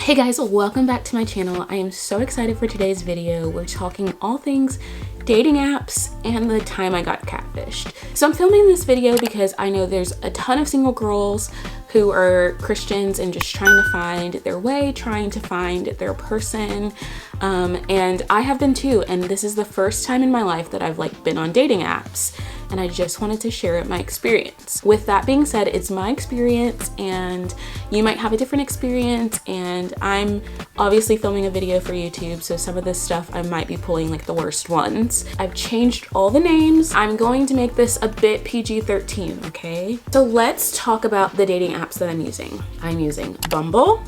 Hey guys, welcome back to my channel. I am so excited for today's video. We're talking all things dating apps and the time I got catfished. So I'm filming this video because I know there's a ton of single girls who are Christians and just trying to find their way, trying to find their person. And I have been too, and this is the first time in my life that I've been on dating apps, and I just wanted to share my experience. With that being said, it's my experience and you might have a different experience, and I'm obviously filming a video for YouTube, so some of this stuff I might be pulling the worst ones. I've changed all the names. I'm going to make this a bit PG-13, okay? So let's talk about the dating apps that I'm using. I'm using Bumble,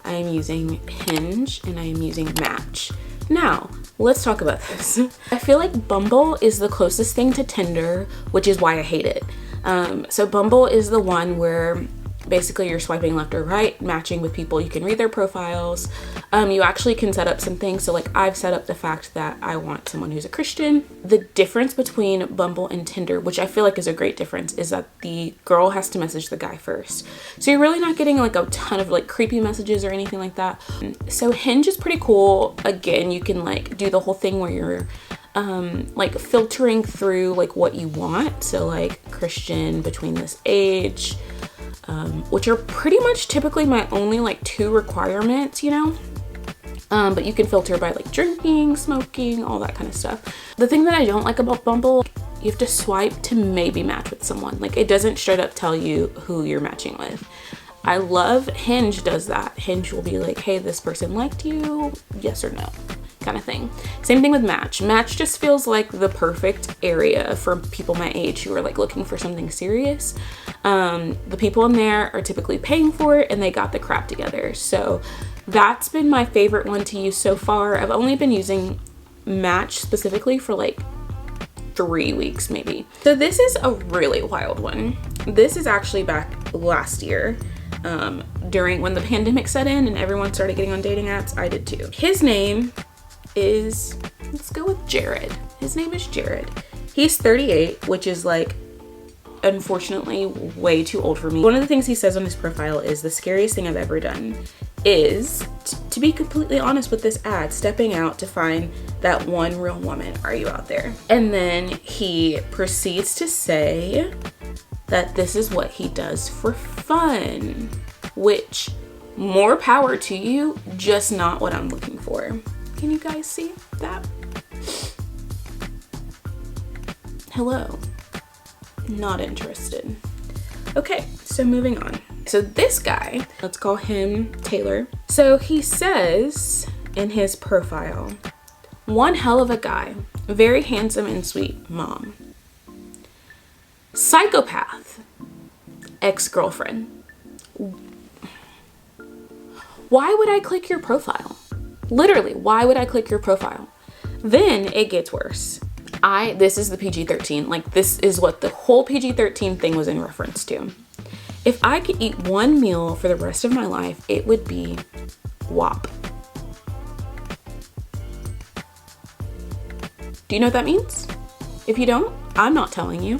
I am using Hinge, and I am using Match. Now, let's talk about this. I feel like Bumble is the closest thing to Tinder, which is why I hate it. So Bumble is the one where basically you're swiping left or right, matching with people. You can read their profiles. You actually can set up some things. So I've set up the fact that I want someone who's a Christian. The difference between Bumble and Tinder, which I feel like is a great difference, is that the girl has to message the guy first. So you're really not getting a ton of creepy messages or anything like that. So Hinge is pretty cool. Again, you can do the whole thing where you're filtering through what you want. So Christian, between this age, which are pretty much typically my only two requirements, you know? But you can filter by drinking, smoking, all that kind of stuff. The thing that I don't like about Bumble, you have to swipe to maybe match with someone. It doesn't straight up tell you who you're matching with. I love Hinge does that. Hinge will be hey, this person liked you, yes or no, kind of thing. Same thing with Match. Match just feels like the perfect area for people my age who are looking for something serious. The people in there are typically paying for it and they got the crap together. So that's been my favorite one to use so far. I've only been using Match specifically for 3 weeks maybe. So this is a really wild one. This is actually back last year. During when the pandemic set in and everyone started getting on dating apps, I did too. His name is, let's go with Jared. His name is Jared. He's 38, which is unfortunately way too old for me. One of the things he says on his profile is, the scariest thing I've ever done is, to be completely honest with this ad, stepping out to find that one real woman. Are you out there? And then he proceeds to say that this is what he does for fun, which, more power to you, just not what I'm looking for. Can you guys see that? Hello. Not interested. Okay, so moving on. So this guy, let's call him Taylor. So he says in his profile, one hell of a guy, very handsome and sweet mom. Psychopath, ex-girlfriend. Why would I click your profile? Literally, why would I click your profile? Then it gets worse. This is the PG-13. This is what the whole PG-13 thing was in reference to. If I could eat one meal for the rest of my life, it would be WAP. Do you know what that means? If you don't, I'm not telling you.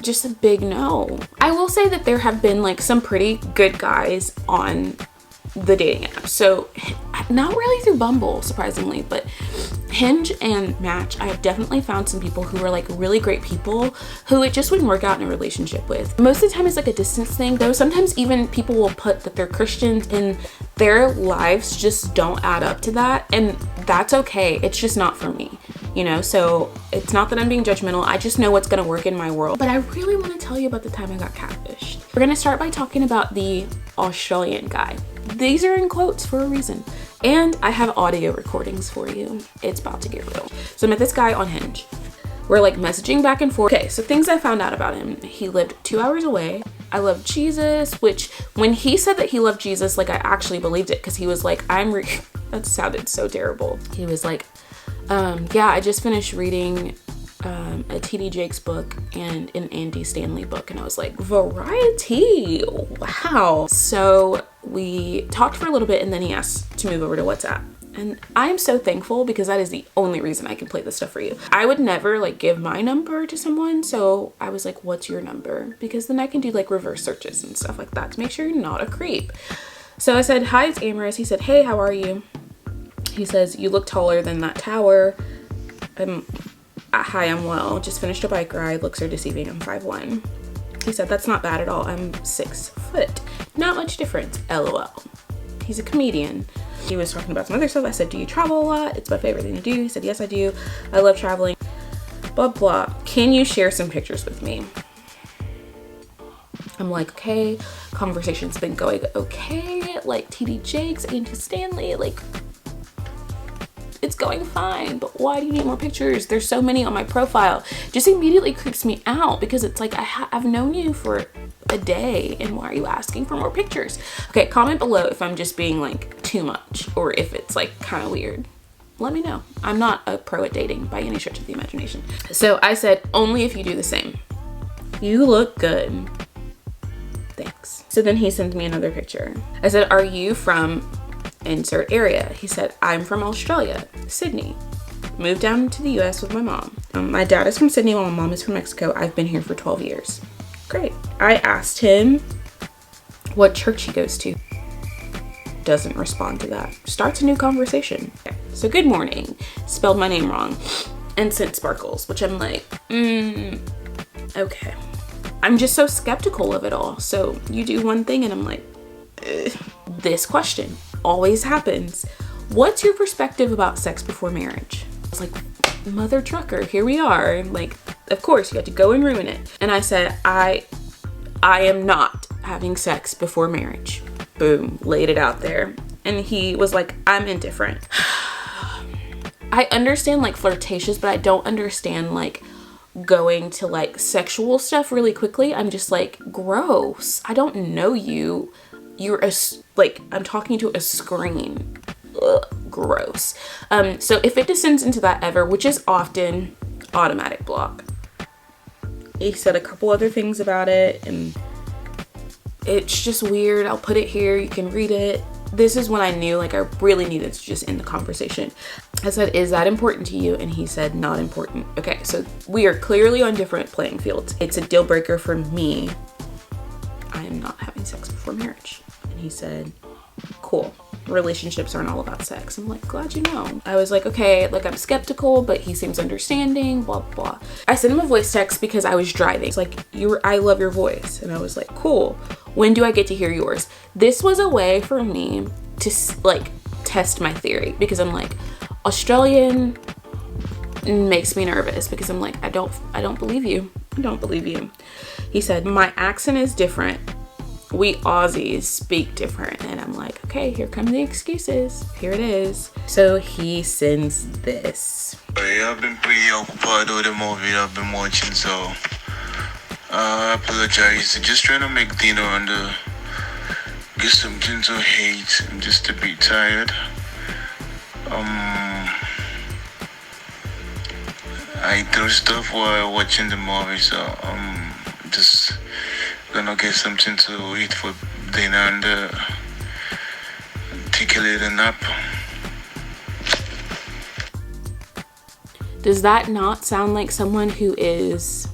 Just a big no. I will say that there have been some pretty good guys on the dating app. So not really through Bumble, surprisingly, but Hinge and Match, I have definitely found some people who are really great people who it just wouldn't work out in a relationship with. Most of the time it's a distance thing, though. Sometimes even people will put that they're Christians and their lives just don't add up to that, and that's okay. It's just not for me, you know? So it's not that I'm being judgmental. I just know what's gonna work in my world. But I really want to tell you about the time I got catfished. We're gonna start by talking about the Australian guy. These are in quotes for a reason. And I have audio recordings for you. It's about to get real. So I met this guy on Hinge. We're messaging back and forth. Okay, so things I found out about him. He lived 2 hours away. I love Jesus, which when he said that he loved Jesus, I actually believed it, because he was that sounded so terrible. He was yeah, I just finished reading a T.D. Jakes book and an Andy Stanley book, and I was variety, wow. So we talked for a little bit, and then he asked to move over to WhatsApp, and I am so thankful, because that is the only reason I can play this stuff for you. I would never give my number to someone, so I was what's your number? Because then I can do reverse searches and stuff like that to make sure you're not a creep. So I said, hi, it's Amorous. He said, hey, how are you? He says, you look taller than that tower. Hi, I'm well. Just finished a bike ride. Looks are deceiving. I'm 5'1". He said, that's not bad at all. I'm 6 foot. Not much difference. LOL. He's a comedian. He was talking about some other stuff. I said, do you travel a lot? It's my favorite thing to do. He said, yes, I do. I love traveling. Blah, blah. Can you share some pictures with me? I'm like, okay. Conversation's been going okay. Like TD Jakes, Auntie Stanley, like it's going fine, but why do you need more pictures? There's so many on my profile. Just immediately creeps me out because it's like I've known you for a day and why are you asking for more pictures? Okay, comment below if I'm just being like too much or if it's like kind of weird. Let me know. I'm not a pro at dating by any stretch of the imagination. So I said, only if you do the same. You look good. Thanks. So then he sends me another picture. I said, are you from insert area? He said, I'm from Australia, Sydney. Moved down to the US with my mom. My dad is from Sydney while my mom is from Mexico. I've been here for 12 years. Great. I asked him what church he goes to. Doesn't respond to that. Starts a new conversation. Okay. So good morning. Spelled my name wrong. And sent sparkles, which I'm like, okay. I'm just so skeptical of it all. So you do one thing and I'm like, ugh. This question always happens. What's your perspective about sex before marriage? I was like, mother trucker, here we are. And like, of course you have to go and ruin it. And I said, I am not having sex before marriage. Boom, laid it out there. And he was like, I'm indifferent. I understand like flirtatious, but I don't understand like going to like sexual stuff really quickly. I'm just like, gross. I don't know you. You're like, I'm talking to a screen. Ugh, gross. So if it descends into that ever, which is often, automatic block. He said a couple other things about it and it's just weird. I'll put it here. You can read it. This is when I knew like I really needed to just end the conversation. I said, is that important to you? And he said, not important. Okay, so we are clearly on different playing fields. It's a deal breaker for me. I am not having sex before marriage. And he said, cool. Relationships aren't all about sex. I'm like, glad you know. I was like, okay, like I'm skeptical, but he seems understanding, blah, blah. I sent him a voice text because I was driving. It's like, I love your voice. And I was like, cool. When do I get to hear yours? This was a way for me to like test my theory because I'm like, Australian makes me nervous because I'm like, I don't believe you. I don't believe you. He said, my accent is different. We Aussies speak different. And I'm like, okay, here come the excuses. Here it is. So he sends this. I've been pretty occupied with the movie I've been watching, so I apologize. Just trying to make dinner and get something to eat. I'm just a bit tired. I do stuff while watching the movie, so just gonna get something to eat for dinner and take a little nap. Does that not sound like someone who is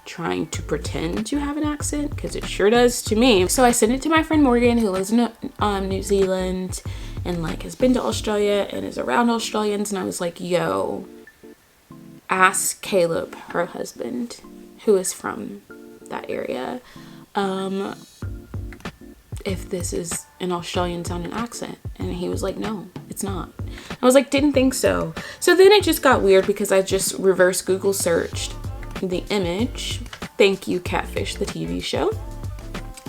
trying to pretend to have an accent? Because it sure does to me. So I sent it to my friend Morgan, who lives in New Zealand and like has been to Australia and is around Australians. And I was like, yo, ask Caleb, her husband, who is from that area, if this is an Australian sounding accent. And he was like, no, it's not. I was like, didn't think so. So then it just got weird because I just reverse Google searched the image, thank you Catfish, the TV show,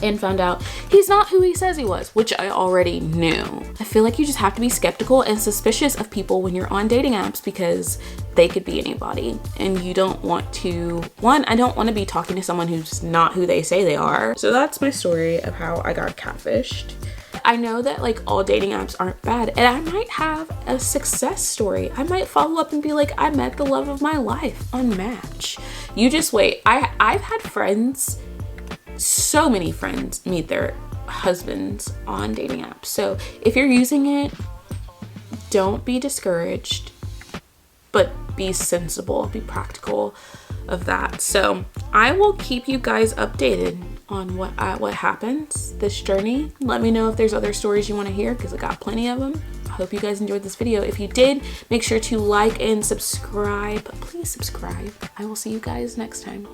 and found out he's not who he says he was, which I already knew. I feel like you just have to be skeptical and suspicious of people when you're on dating apps because they could be anybody and you don't want to, I don't want to be talking to someone who's not who they say they are. So that's my story of how I got catfished. I know that like all dating apps aren't bad and I might have a success story. I might follow up and be like, I met the love of my life on Match. You just wait. I've had friends, so many friends meet their husbands on dating apps. So if you're using it, don't be discouraged, but be sensible, be practical of that. So I will keep you guys updated on what happens this journey. Let me know if there's other stories you want to hear, because I got plenty of them. I hope you guys enjoyed this video. If you did, make sure to like and subscribe. Please subscribe. I will see you guys next time.